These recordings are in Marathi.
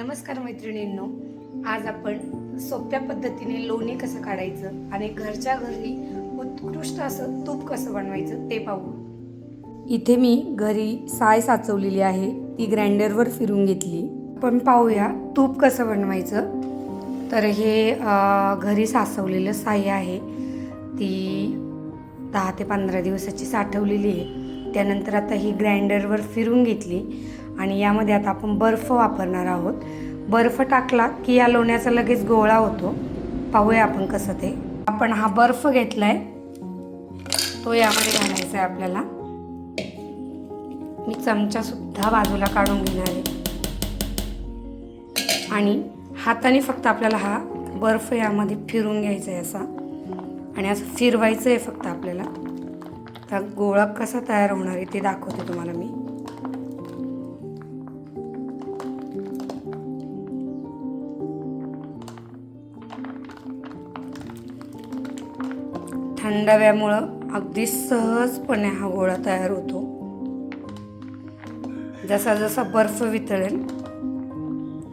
नमस्कार मैत्रिणींनो, आज आपण सोप्या पद्धतीने लोणी कसं काढायचं आणि घरच्या घरी उत्कृष्ट असं तूप कसं बनवायचं ते पाहू. इथे मी घरी साय साचवलेली आहे, ती ग्राइंडरवर फिरून घेतली. आपण पाहूया तूप कसं बनवायचं. तर हे घरी साचवलेलं साय आहे, ती 10 ते 15 दिवसाची साठवलेली आहे. त्यानंतर आता ही ग्राइंडरवर फिरून घेतली आणि यामध्ये आता आपण बर्फ वापरणार आहोत. बर्फ टाकला की या लोण्याचा लगेच गोळा होतो. पाहूया आपण कसं ते. आपण हा बर्फ घेतलाय, तो यामध्ये घालायचा आहे आपल्याला. मी चमचा सुद्धा बाजूला काढून घेणार आहे आणि हाताने फक्त आपल्याला हा बर्फ यामध्ये फिरून घ्यायचा आहे असा, आणि असं फिरवायचं आहे फक्त आपल्याला. तर गोळा कसा तयार होणार आहे ते दाखवते तुम्हाला मी. थंड हवेमुळं अगदी सहजपणे हा गोळा तयार होतो. जसा जसा बर्फ वितळेल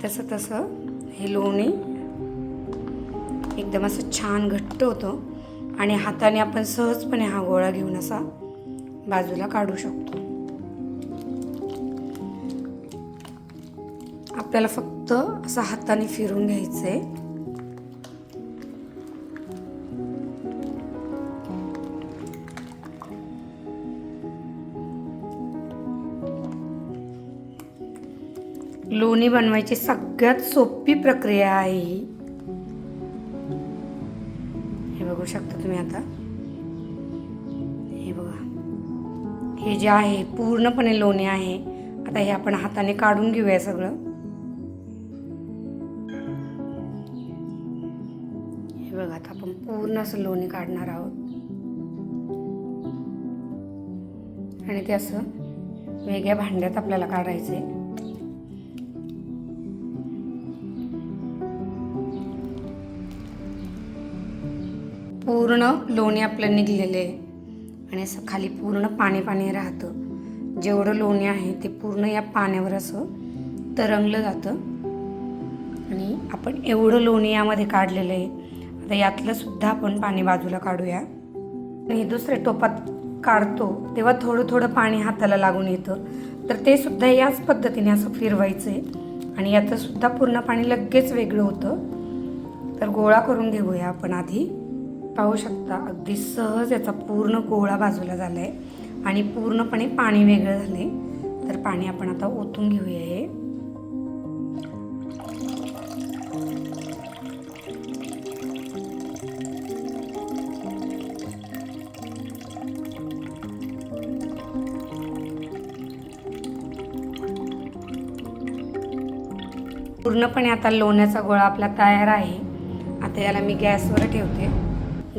तसं तसं हे लोणी एकदम असं छान घट्ट होतं आणि हाताने आपण सहजपणे हा गोळा घेऊन असा बाजूला काढू शकतो. आपल्याला फक्त असं हाताने फिरून घ्यायचं आहे. लोणी बनवायची सगळ्यात सोपी प्रक्रिया आहे ही. हे बघू शकता तुम्ही आता. हे बघा, हे जे आहे पूर्णपणे लोणी आहे. आता हे आपण हाताने काढून घेऊया सगळं. हे बघा, आता आपण पूर्ण असं लोणी काढणार आहोत आणि ते असं वेगळ्या भांड्यात आपल्याला काढायचे. पूर्ण लोणी आपलं निघलेलं आहे आणि असं खाली पूर्ण पाणी पाणी राहतं. जेवढं लोणी आहे ते पूर्ण या पाण्यावर असं तरंगलं जातं आणि आपण एवढं लोणी यामध्ये काढलेलं आहे. आता यातलं सुद्धा आपण पाणी बाजूला काढूया. आणि दुसऱ्या टोपात काढतो तेव्हा थोडं थोडं पाणी हाताला लागून येतं, तर ते सुद्धा याच पद्धतीने असं फिरवायचं आहे आणि याचं सुद्धा पूर्ण पाणी लगेच वेगळं होतं. तर गोळा करून घेऊया आपण आधी. पाहू शकता अगदी सहज याचा पूर्ण गोळा बाजूला झाला आहे आणि पूर्णपणे पाणी वेगळं झालं आहे. तर पाणी आपण आता ओतून घेऊया. हे पूर्णपणे आता लोण्याचा गोळा आपला तयार आहे. आता याला मी गॅसवर ठेवते.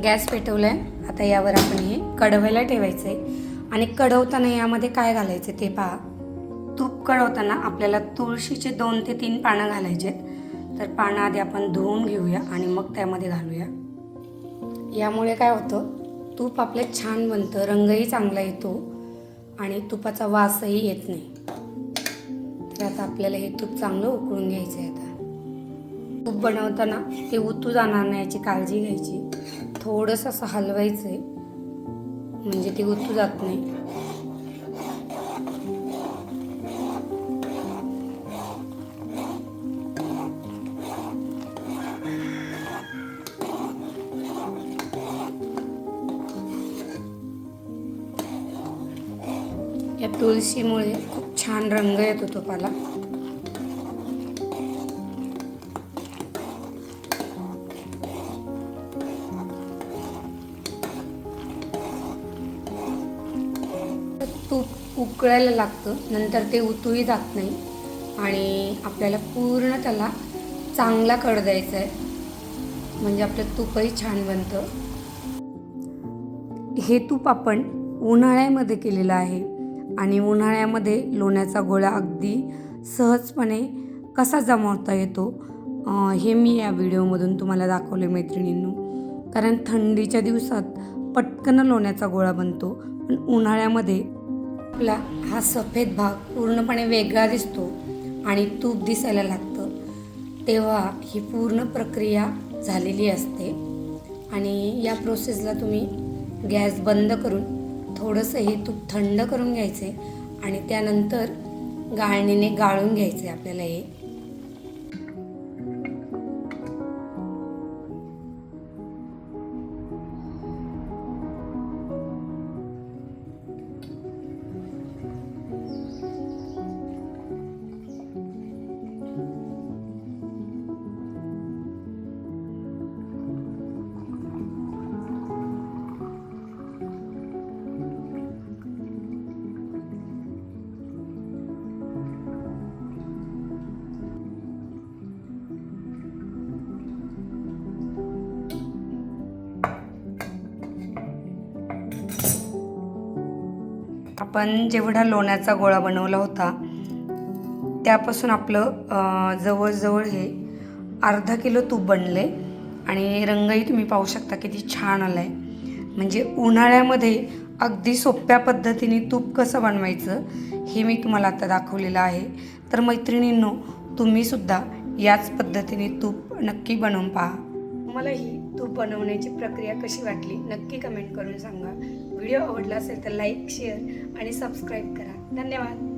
गॅस पेटवलाय. आता यावर आपण हे कढवायला ठेवायचं आहे आणि कढवताना यामध्ये काय घालायचं ते पहा. तूप कढवताना आपल्याला तुळशीचे 2 ते 3 पानं घालायचे. तर पानं आधी आपण धुवून घेऊया आणि मग त्यामध्ये घालूया. यामुळे काय होतं, तूप आपले छान बनतं, रंगही चांगला येतो आणि तुपाचा वासही येत नाही. तर आता आपल्याला हे तूप चांगलं उकळून घ्यायचं आहे. आता तूप बनवताना ते उतू जाणार नाही याची काळजी घ्यायची. थोडंसं असं हलवायचं आहे म्हणजे ते उतू जात नाही. या तुळशीमुळे खूप छान रंग येतो तुपाला. तूप उकळायला लागतं, नंतर ते उतूही जात नाही आणि आपल्याला पूर्ण त्याला चांगला कड द्यायचा आहे म्हणजे आपलं तूपही छान बनतं. हे तूप आपण उन्हाळ्यामध्ये केलेलं आहे आणि उन्हाळ्यामध्ये लोण्याचा गोळा अगदी सहजपणे कसा जमवता येतो हे मी या व्हिडिओमधून तुम्हाला दाखवले मैत्रिणींनो. कारण थंडीच्या दिवसात पटकन लोण्याचा गोळा बनतो, पण उन्हाळ्यामध्ये आपला हा सफेद भाग पूर्णपणे वेगळा दिसतो आणि तूप दिसायला लागतं. तेव्हा ही पूर्ण प्रक्रिया झालेली असते. आणि या प्रोसेसला तुम्ही गॅस बंद करून थोडंसं हे तूप थंड करून घ्यायचे आणि त्यानंतर गाळणीने गाळून घ्यायचे आपल्याला हे. आपण जेवढा लोण्याचा गोळा बनवला होता त्यापासून आपलं जवळजवळ हे अर्धा किलो तूप बनले. आणि रंगही तुम्ही पाहू शकता किती छान आला आहे. म्हणजे उन्हाळ्यामध्ये अगदी सोप्या पद्धतीने तूप कसं बनवायचं हे मी तुम्हाला आता दाखवलेलं आहे. तर मैत्रिणींनो, तुम्हीसुद्धा याच पद्धतीने तूप नक्की बनवून पहा. मला ही तूप बनवण्याची प्रक्रिया कशी वाटली नक्की कमेंट करून सांगा. व्हिडिओ आवडला असेल तर लाईक, शेअर आणि सबस्क्राईब करा. धन्यवाद.